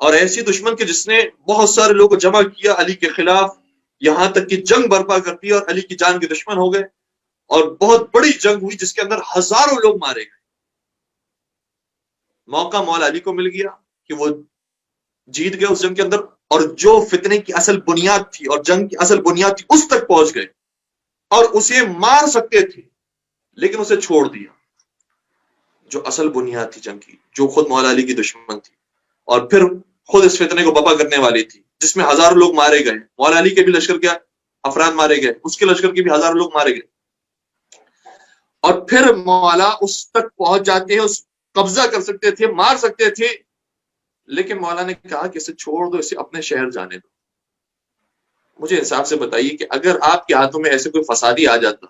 اور ایسی دشمن کے جس نے بہت سارے لوگوں کو جمع کیا علی کے خلاف، یہاں تک کہ جنگ برپا کر دی اور علی کی جان کے دشمن ہو گئے، اور بہت بڑی جنگ ہوئی جس کے اندر ہزاروں لوگ مارے گئے۔ موقع مولا علی کو مل گیا کہ وہ جیت گئے اس جنگ کے اندر، اور جو فتنے کی اصل بنیاد تھی اور جنگ کی اصل بنیاد تھی اس تک پہنچ گئے، اور اسے مار سکتے تھے لیکن اسے چھوڑ دیا، جو اصل بنیاد تھی جنگ کی، جو خود مولا علی کی دشمن تھی، اور پھر خود اس فتنے کو بپا کرنے والی تھی، جس میں ہزاروں لوگ مارے گئے۔ مولا علی کے بھی لشکر کے افراد مارے گئے، اس کے لشکر کے بھی ہزاروں لوگ مارے گئے، اور پھر مولا اس تک پہنچ جاتے ہیں، اس قبضہ کر سکتے تھے، مار سکتے تھے، لیکن مولا نے کہا کہ اسے چھوڑ دو، اسے اپنے شہر جانے دو۔ مجھے انصاف سے بتائیے کہ اگر آپ کے ہاتھوں میں ایسے کوئی فسادی آ جاتا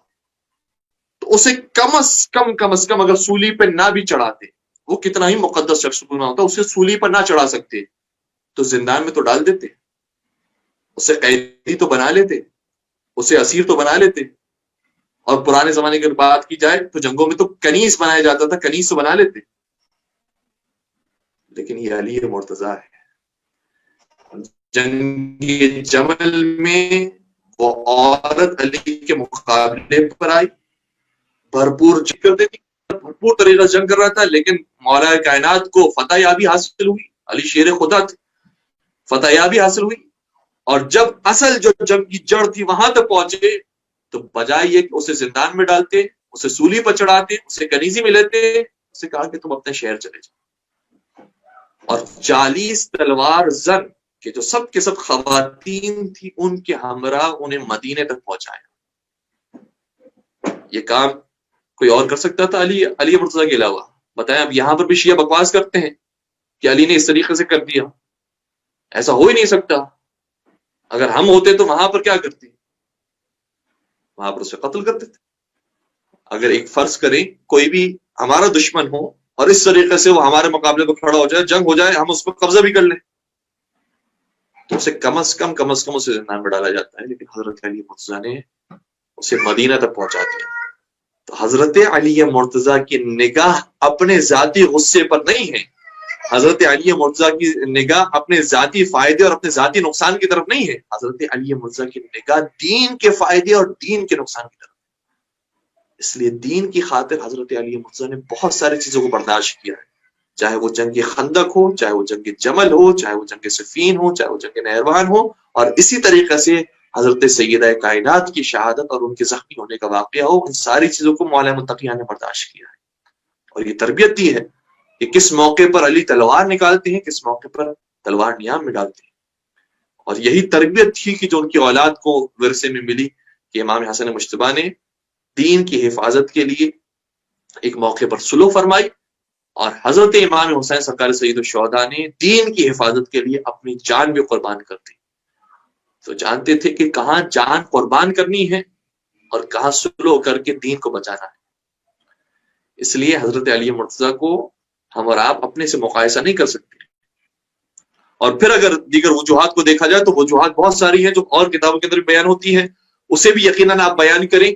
تو اسے کم از کم اگر سولی پہ نہ بھی چڑھاتے، وہ کتنا ہی مقدس شخص کیوں نہ ہوتا، اسے سولی پر نہ چڑھا سکتے تو زندان میں تو ڈال دیتے، اسے قیدی تو بنا لیتے، اسے اسیر تو بنا لیتے، اور پرانے زمانے کی بات کی جائے تو جنگوں میں تو کنیز بنایا جاتا تھا، کنیز تو بنا لیتے۔ لیکن یہ علی مرتضی ہے۔ جنگ جمل میں وہ عورت علی کے مقابلے پر آئی، بھرپور جنگ کر دیتی، بھرپور طریقہ سے جنگ کر رہا تھا، لیکن مولا کائنات کو فتح یابی حاصل ہوئی، علی شیر خدا تھے، فتح یابی حاصل ہوئی، اور جب اصل جو جنگ کی جڑ تھی وہاں تک پہنچے تو بجائے یہ کہ اسے زندان میں ڈالتے، اسے سولی پر چڑھاتے، اسے کنیزی میں لیتے، اسے کہا کہ تم اپنے شہر چلے جاؤ، اور 40 تلوار زن کہ جو سب کے سب خواتین تھی ان کے ہمراہ انہیں مدینے تک پہنچایا۔ یہ کام کوئی اور کر سکتا تھا علی مرتضی کے علاوہ؟ بتائیں، اب یہاں پر بھی شیعہ بکواس کرتے ہیں کہ علی نے اس طریقے سے کر دیا، ایسا ہو ہی نہیں سکتا۔ اگر ہم ہوتے تو وہاں پر کیا کرتے؟ وہاں پر اسے قتل کرتے تھے۔ اگر ایک فرض کریں کوئی بھی ہمارا دشمن ہو اور اس طریقے سے وہ ہمارے مقابلے پر کھڑا ہو جائے، جنگ ہو جائے، ہم اس پر قبضہ بھی کر لیں تو اسے کم از کم اسے زندان میں ڈالا جاتا ہے، لیکن حضرت علی مرتضی نے اسے مدینہ تک پہنچا دیا۔ تو حضرت علی مرتضی کی نگاہ اپنے ذاتی غصے پر نہیں ہے، حضرت علی مرتضی کی نگاہ اپنے ذاتی فائدے اور اپنے ذاتی نقصان کی طرف نہیں ہے، حضرت علی مرتضی کی نگاہ دین کے فائدے اور دین کے نقصان کی طرف۔ اس لیے دین کی خاطر حضرت علی مرتضی نے بہت ساری چیزوں کو برداشت کیا ہے، چاہے وہ جنگ خندق ہو، چاہے وہ جنگ جمل ہو، چاہے وہ جنگ صفین ہو، چاہے وہ جنگ نہروان ہو، اور اسی طریقے سے حضرت سیدہ کائنات کی شہادت اور ان کے زخمی ہونے کا واقعہ ہو، ان ساری چیزوں کو مولا متقیہ نے برداشت کیا ہے، اور یہ تربیت دی ہے کہ کس موقع پر علی تلوار نکالتے ہیں، کس موقع پر تلوار نیام میں ڈالتے ہیں۔ اور یہی تربیت تھی کہ جو ان کی اولاد کو ورثے میں ملی کہ امام حسن مجتبیٰ نے دین کی حفاظت کے لیے ایک موقع پر سلو فرمائی، اور حضرت امام حسین سرکار سید الشہداء نے دین کی حفاظت کے لیے اپنی جان بھی قربان کر دی۔ تو جانتے تھے کہ کہاں جان قربان کرنی ہے اور کہاں سلو کر کے دین کو بچانا ہے۔ اس لیے حضرت علی مرتضی کو ہم اور آپ اپنے سے مقایسہ نہیں کر سکتے۔ اور پھر اگر دیگر وجوہات کو دیکھا جائے تو وجوہات بہت ساری ہیں جو اور کتابوں کے اندر بیان ہوتی ہیں، اسے بھی یقیناً آپ بیان کریں،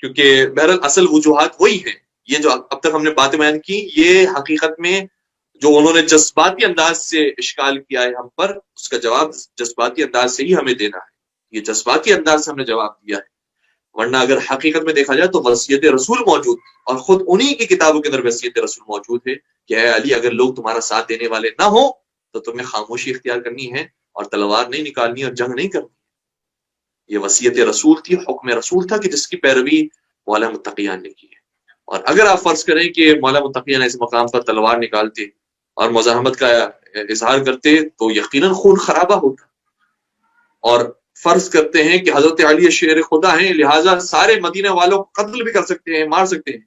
کیونکہ بہرحال اصل وجوہات وہی ہیں۔ یہ جو اب تک ہم نے باتیں بیان کی، یہ حقیقت میں جو انہوں نے جذباتی انداز سے اشکال کیا ہے ہم پر، اس کا جواب جذباتی انداز سے ہی ہمیں دینا ہے۔ یہ جذباتی انداز سے ہم نے جواب دیا ہے، ورنہ اگر حقیقت میں دیکھا جائے تو وصیت رسول موجود، اور خود انہی کی کتابوں کے اندر وصیت رسول موجود ہے کہ اے علی، اگر لوگ تمہارا ساتھ دینے والے نہ ہوں تو تمہیں خاموشی اختیار کرنی ہے اور تلوار نہیں نکالنی اور جنگ نہیں کرنی۔ یہ وصیت رسول تھی، حکم رسول تھا کہ جس کی پیروی مولا متقیان نے کی ہے۔ اور اگر آپ فرض کریں کہ مولا متقیان ایسے مقام پر تلوار نکالتے اور مزاحمت کا اظہار کرتے تو یقیناً خون خرابہ ہوتا، اور فرض کرتے ہیں کہ حضرت علی شیر خدا ہیں، لہٰذا سارے مدینہ والوں کو قتل بھی کر سکتے ہیں، مار سکتے ہیں۔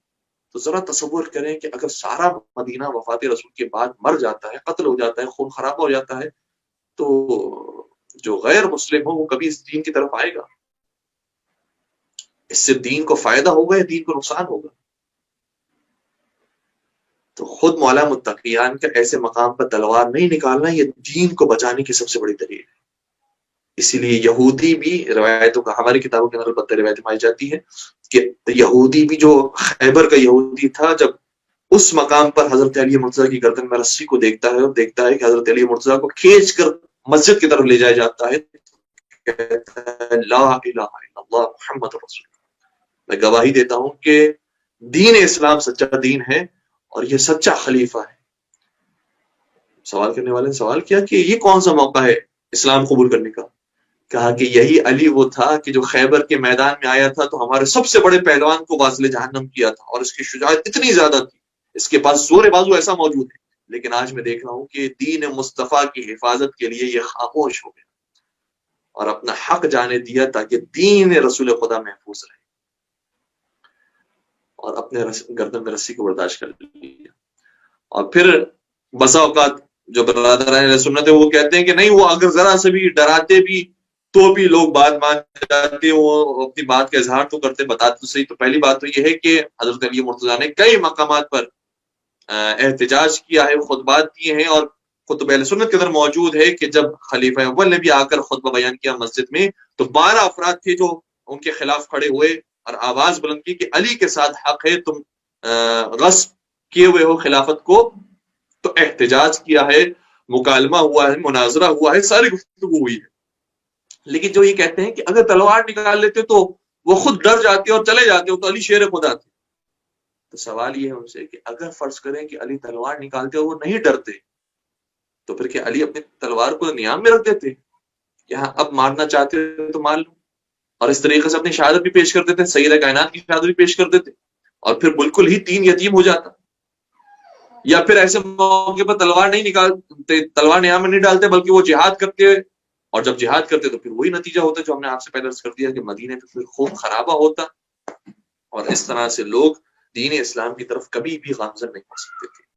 تو ذرا تصور کریں کہ اگر سارا مدینہ وفات رسول کے بعد مر جاتا ہے، قتل ہو جاتا ہے، خون خرابہ ہو جاتا ہے، تو جو غیر مسلم ہو وہ کبھی اس دین کی طرف آئے گا؟ اس سے دین کو فائدہ ہوگا یا دین کو نقصان ہوگا؟ تو خود مولا متقیان کا ایسے مقام پر تلوار نہیں نکالنا، یہ دین کو بچانے کی سب سے بڑی دلیل ہے۔ اسی لیے یہودی بھی، روایتوں کا ہماری کتابوں کے اندر بدتر روایت پائی جاتی ہے کہ یہودی بھی، جو خیبر کا یہودی تھا، جب اس مقام پر حضرت علی مرتضیٰ کی گردن میں رسی کو دیکھتا ہے اور دیکھتا ہے کہ حضرت علی مرتضیٰ کو کھینچ کر مسجد کی طرف لے جایا جاتا ہے، کہتا ہے لا الہ الا اللہ محمد رسول اللہ، میں گواہی دیتا ہوں کہ دین اسلام سچا دین ہے اور یہ سچا خلیفہ ہے۔ سوال کرنے والے نے سوال کیا کہ یہ کون سا موقع ہے اسلام قبول کرنے کا؟ کہا کہ یہی علی وہ تھا کہ جو خیبر کے میدان میں آیا تھا تو ہمارے سب سے بڑے پہلوان کو واصل جہنم کیا تھا، اور اس کی شجاعت اتنی زیادہ تھی، اس کے پاس زور بازو ایسا موجود ہے، لیکن آج میں دیکھ رہا ہوں کہ دین مصطفیٰ کی حفاظت کے لیے یہ خاموش ہو گیا اور اپنا حق جانے دیا تاکہ دین رسول خدا محفوظ رہے، اور اپنے گردن میں رسی کو برداشت کر لیا۔ اور پھر بسا اوقات جو برادران سنت ہے وہ کہتے ہیں کہ نہیں، وہ اگر ذرا سے بھی ڈراتے بھی تو بھی لوگ بات مان جاتے، وہ اپنی بات کا اظہار تو کرتے، بتاتے تو صحیح۔ تو پہلی بات تو یہ ہے کہ حضرت علی مرتضیٰ نے کئی مقامات پر احتجاج کیا ہے، خطبات کیے ہیں، اور خطبہ اہل سنت کے اندر موجود ہے کہ جب خلیفہ اول نے بھی آ کر خطبہ بیان کیا مسجد میں تو 12 افراد تھے جو ان کے خلاف کھڑے ہوئے اور آواز بلند کی کہ علی کے ساتھ حق ہے، تم غصب کیے ہوئے ہو خلافت کو۔ تو احتجاج کیا ہے، مکالمہ ہوا ہے، مناظرہ ہوا ہے، ساری گفتگو ہوئی ہے۔ لیکن جو یہ کہتے ہیں کہ اگر تلوار نکال لیتے تو وہ خود ڈر جاتے اور چلے جاتے، تو علی شیر خدا تھے۔ تو سوال یہ ہے ان سے کہ اگر فرض کریں کہ علی تلوار نکالتے اور وہ نہیں ڈرتے تو پھر کیا علی اپنی تلوار کو نیام میں رکھ دیتے؟ یہاں اب مارنا چاہتے تو مار لو، اور اس طریقے سے اپنی شہادت بھی پیش کر دیتے، سید کائنات کی شہادت بھی پیش کر دیتے، اور پھر بالکل ہی دین یتیم ہو جاتا۔ یا پھر ایسے موقع پر تلوار نہیں نکالتے، تلوار نیام میں نہیں ڈالتے، بلکہ وہ جہاد کرتے، اور جب جہاد کرتے تو پھر وہی نتیجہ ہوتا جو ہم نے آپ سے پہلے عرض کر دیا کہ مدینے پہ پھر خوب خرابہ ہوتا، اور اس طرح سے لوگ دین اسلام کی طرف کبھی بھی گامزن نہیں ہو سکتے تھے۔